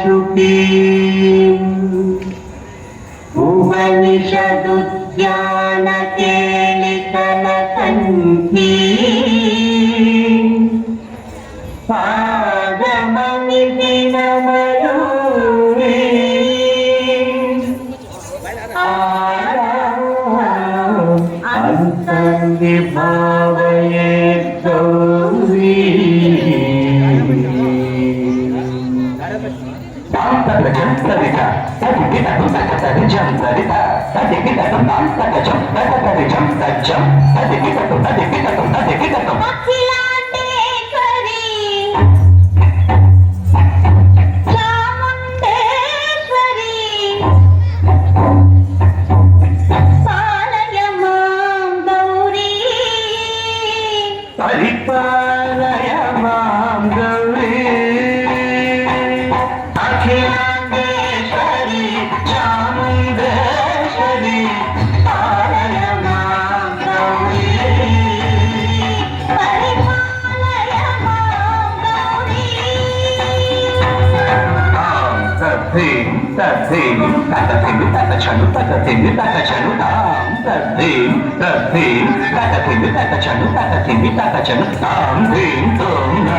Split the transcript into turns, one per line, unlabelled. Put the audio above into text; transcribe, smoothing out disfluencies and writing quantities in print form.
शुकी उपनिषदुद्यान केलिकलकन्ती आगमनिदिनमयूरी अंतर्विभावये Gauri Jam-tarita, tadi kita tuntut tadi jam-tarita, tadi kita tuntut tadi jam-tarita, tadi jam-tajam, tadi kita tuntut, tadi kita tuntut, tadi kita tuntut.
Akhilandeshwari Chamundeshwari పాలయ మాం గౌరీ
పరిపాలయ మాం గౌరీ అఖిలాండేశ్వరి చాముండేశ్వరి పాలయ మాం గౌరీ
పరిపాలయ మాం గౌరీ
తద్ధిం తద్ధిం తదధిం తదచను తదధిం తదచను తాం తద్ధిం తద్ధిం తదధిం తదచను తదధిం తదచను తాం ధిం తుం నా